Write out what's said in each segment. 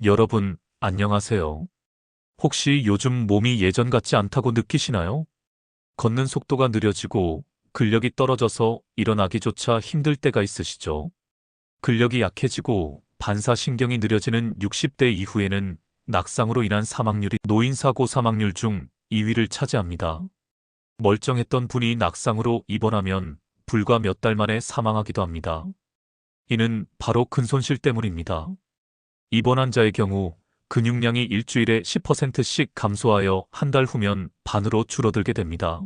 여러분, 안녕하세요. 혹시 요즘 몸이 예전 같지 않다고 느끼시나요? 걷는 속도가 느려지고 근력이 떨어져서 일어나기조차 힘들 때가 있으시죠? 근력이 약해지고 반사신경이 느려지는 60대 이후에는 낙상으로 인한 사망률이 노인사고 사망률 중 2위를 차지합니다. 멀쩡했던 분이 낙상으로 입원하면 불과 몇 달 만에 사망하기도 합니다. 이는 바로 근손실 때문입니다. 입원 환자의 경우 근육량이 일주일에 10%씩 감소하여 한 달 후면 반으로 줄어들게 됩니다.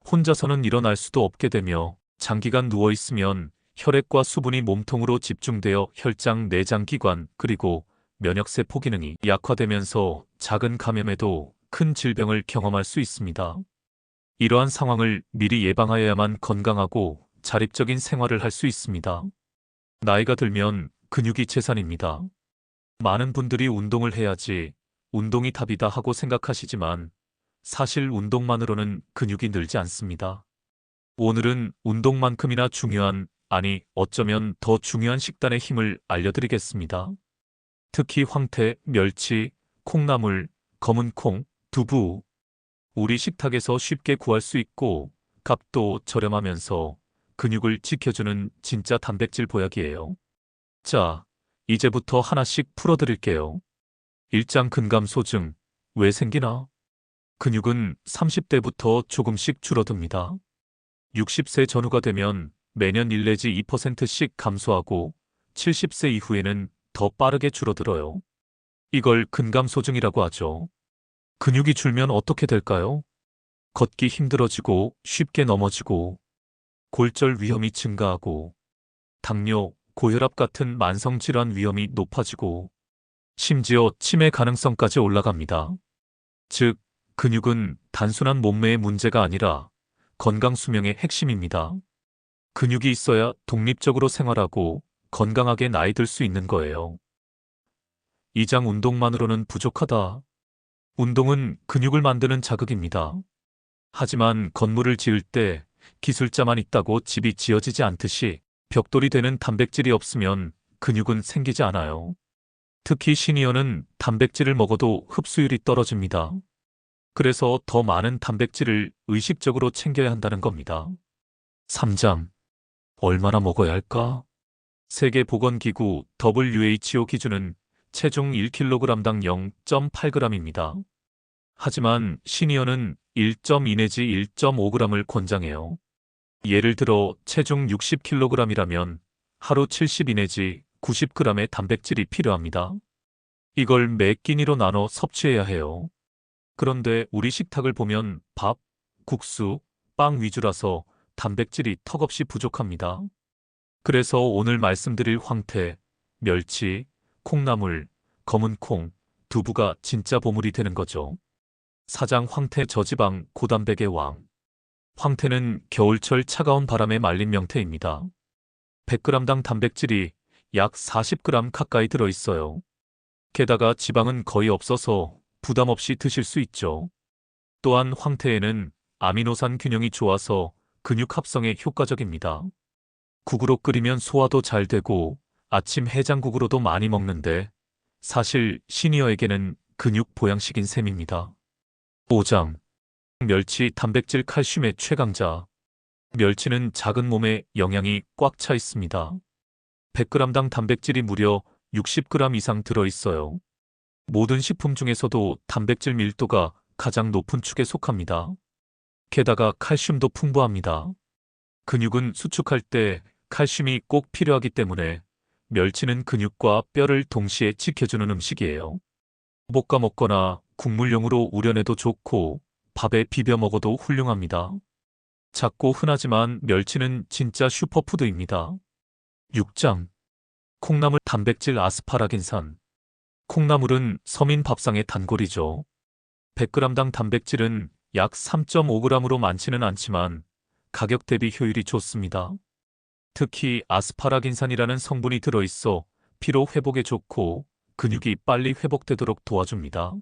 혼자서는 일어날 수도 없게 되며 장기간 누워 있으면 혈액과 수분이 몸통으로 집중되어 혈장, 내장 기관, 그리고 면역세포 기능이 약화되면서 작은 감염에도 큰 질병을 경험할 수 있습니다. 이러한 상황을 미리 예방하여야만 건강하고 자립적인 생활을 할 수 있습니다. 나이가 들면 근육이 재산입니다. 많은 분들이 운동을 해야지 운동이 답이다 하고 생각하시지만 사실 운동만으로는 근육이 늘지 않습니다. 오늘은 운동만큼이나 중요한, 아니 어쩌면 더 중요한 식단의 힘을 알려드리겠습니다. 특히 황태, 멸치, 콩나물, 검은 콩, 두부. 우리 식탁에서 쉽게 구할 수 있고 값도 저렴하면서 근육을 지켜주는 진짜 단백질 보약이에요. 자, 이제부터 하나씩 풀어드릴게요. 일장 근감소증. 왜 생기나? 근육은 30대부터 조금씩 줄어듭니다. 60세 전후가 되면 매년 1 내지 2%씩 감소하고 70세 이후에는 더 빠르게 줄어들어요. 이걸 근감소증이라고 하죠. 근육이 줄면 어떻게 될까요? 걷기 힘들어지고 쉽게 넘어지고 골절 위험이 증가하고 당뇨, 고혈압 같은 만성질환 위험이 높아지고 심지어 치매 가능성까지 올라갑니다. 즉, 근육은 단순한 몸매의 문제가 아니라 건강 수명의 핵심입니다. 근육이 있어야 독립적으로 생활하고 건강하게 나이 들 수 있는 거예요. 이장 운동만으로는 부족하다. 운동은 근육을 만드는 자극입니다. 하지만 건물을 지을 때 기술자만 있다고 집이 지어지지 않듯이 벽돌이 되는 단백질이 없으면 근육은 생기지 않아요. 특히 시니어는 단백질을 먹어도 흡수율이 떨어집니다. 그래서 더 많은 단백질을 의식적으로 챙겨야 한다는 겁니다. 3장. 얼마나 먹어야 할까? 세계보건기구 WHO 기준은 체중 1kg당 0.8g입니다. 하지만 시니어는 1.2 내지 1.5g을 권장해요. 예를 들어 체중 60kg이라면 하루 72 내지 90g의 단백질이 필요합니다. 이걸 매 끼니로 나눠 섭취해야 해요. 그런데 우리 식탁을 보면 밥, 국수, 빵 위주라서 단백질이 턱없이 부족합니다. 그래서 오늘 말씀드릴 황태, 멸치, 콩나물, 검은 콩, 두부가 진짜 보물이 되는 거죠. 사장 황태 저지방 고단백의 왕. 황태는 겨울철 차가운 바람에 말린 명태입니다. 100g당 단백질이 약 40g 가까이 들어있어요. 게다가 지방은 거의 없어서 부담 없이 드실 수 있죠. 또한 황태에는 아미노산 균형이 좋아서 근육 합성에 효과적입니다. 국으로 끓이면 소화도 잘 되고 아침 해장국으로도 많이 먹는데 사실 시니어에게는 근육 보양식인 셈입니다. 5장. 멸치 단백질 칼슘의 최강자. 멸치는 작은 몸에 영양이 꽉 차 있습니다. 100g당 단백질이 무려 60g 이상 들어있어요. 모든 식품 중에서도 단백질 밀도가 가장 높은 축에 속합니다. 게다가 칼슘도 풍부합니다. 근육은 수축할 때 칼슘이 꼭 필요하기 때문에 멸치는 근육과 뼈를 동시에 지켜주는 음식이에요. 볶아 먹거나 국물용으로 우려내도 좋고 밥에 비벼 먹어도 훌륭합니다. 작고 흔하지만 멸치는 진짜 슈퍼푸드입니다. 6장. 콩나물 단백질 아스파라긴산. 콩나물은 서민 밥상의 단골이죠. 100g당 단백질은 약 3.5g으로 많지는 않지만 가격 대비 효율이 좋습니다. 특히 아스파라긴산이라는 성분이 들어있어 피로 회복에 좋고 근육이 빨리 회복되도록 도와줍니다.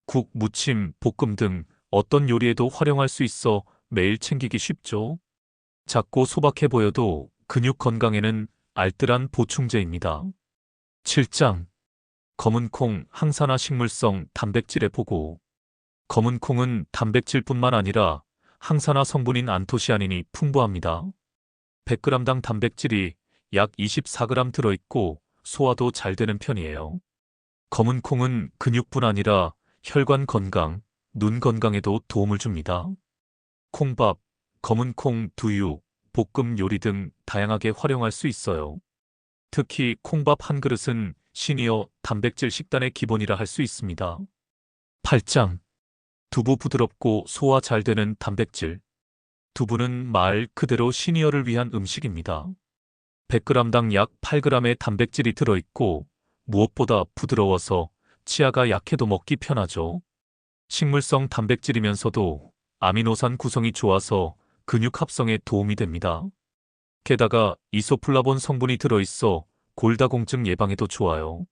국, 무침, 볶음 등 어떤 요리에도 활용할 수 있어 매일 챙기기 쉽죠. 작고 소박해 보여도 근육 건강에는 알뜰한 보충제입니다. 7장. 검은 콩 항산화 식물성 단백질의 보고. 검은 콩은 단백질뿐만 아니라 항산화 성분인 안토시아닌이 풍부합니다. 100g당 단백질이 약 24g 들어있고 소화도 잘 되는 편이에요. 검은 콩은 근육뿐 아니라 혈관 건강, 눈 건강에도 도움을 줍니다. 콩밥, 검은 콩, 두유, 볶음 요리 등 다양하게 활용할 수 있어요. 특히 콩밥 한 그릇은 시니어 단백질 식단의 기본이라 할 수 있습니다. 8장. 두부 부드럽고 소화 잘 되는 단백질. 두부는 말 그대로 시니어를 위한 음식입니다. 100g당 약 8g의 단백질이 들어있고 무엇보다 부드러워서 치아가 약해도 먹기 편하죠. 식물성 단백질이면서도 아미노산 구성이 좋아서 근육 합성에 도움이 됩니다. 게다가 이소플라본 성분이 들어있어 골다공증 예방에도 좋아요.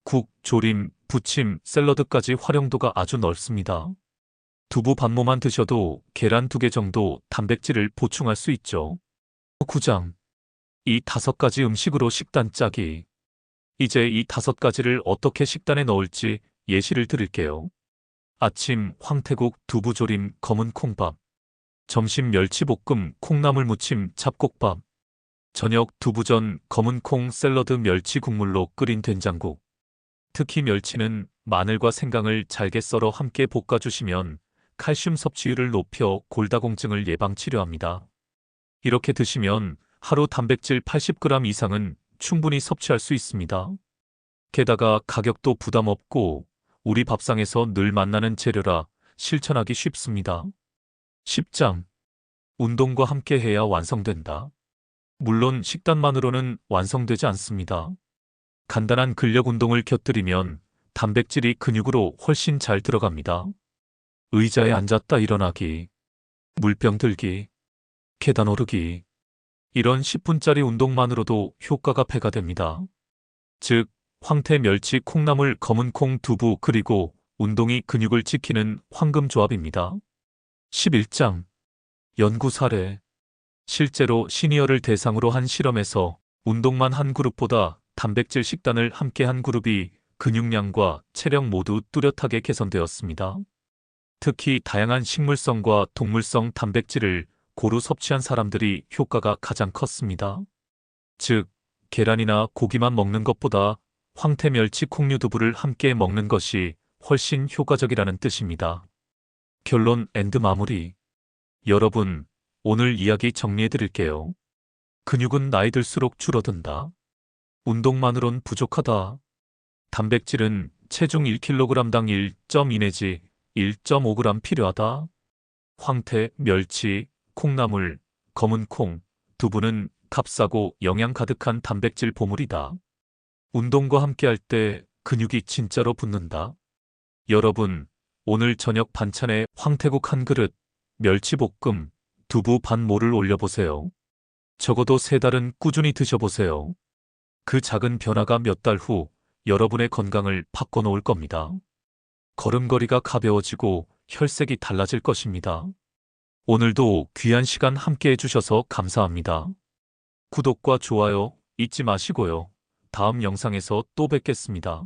국, 조림, 부침, 샐러드까지 활용도가 아주 넓습니다. 두부 반모만 드셔도 계란 2개 정도 단백질을 보충할 수 있죠. 9장. 이 5가지 음식으로 식단 짜기. 이제 이 5가지를 어떻게 식단에 넣을지 예시를 드릴게요. 아침 황태국 두부조림 검은 콩밥. 점심 멸치볶음 콩나물 무침 잡곡밥. 저녁 두부전 검은 콩 샐러드 멸치 국물로 끓인 된장국. 특히 멸치는 마늘과 생강을 잘게 썰어 함께 볶아주시면 칼슘 섭취율을 높여 골다공증을 예방 치료합니다. 이렇게 드시면 하루 단백질 80g 이상은 충분히 섭취할 수 있습니다. 게다가 가격도 부담 없고 우리 밥상에서 늘 만나는 재료라 실천하기 쉽습니다. 10장. 운동과 함께 해야 완성된다. 물론 식단만으로는 완성되지 않습니다. 간단한 근력 운동을 곁들이면 단백질이 근육으로 훨씬 잘 들어갑니다. 의자에 앉았다 일어나기, 물병 들기, 계단 오르기. 이런 10분짜리 운동만으로도 효과가 배가 됩니다. 즉, 황태, 멸치, 콩나물, 검은 콩, 두부 그리고 운동이 근육을 지키는 황금 조합입니다. 11장. 연구 사례. 실제로 시니어를 대상으로 한 실험에서 운동만 한 그룹보다 단백질 식단을 함께 한 그룹이 근육량과 체력 모두 뚜렷하게 개선되었습니다. 특히 다양한 식물성과 동물성 단백질을 고루 섭취한 사람들이 효과가 가장 컸습니다. 즉, 계란이나 고기만 먹는 것보다 황태, 멸치, 콩류, 두부를 함께 먹는 것이 훨씬 효과적이라는 뜻입니다. 결론 앤드 마무리. 여러분, 오늘 이야기 정리해 드릴게요. 근육은 나이 들수록 줄어든다. 운동만으론 부족하다. 단백질은 체중 1kg당 1.2 내지 1.5g 필요하다. 황태, 멸치, 콩나물, 검은 콩, 두부는 값싸고 영양 가득한 단백질 보물이다. 운동과 함께할 때 근육이 진짜로 붙는다. 여러분, 오늘 저녁 반찬에 황태국 한 그릇, 멸치볶음, 두부 반 모를 올려보세요. 적어도 3달은 꾸준히 드셔보세요. 그 작은 변화가 몇 달 후 여러분의 건강을 바꿔놓을 겁니다. 걸음걸이가 가벼워지고 혈색이 달라질 것입니다. 오늘도 귀한 시간 함께 해주셔서 감사합니다. 구독과 좋아요 잊지 마시고요. 다음 영상에서 또 뵙겠습니다.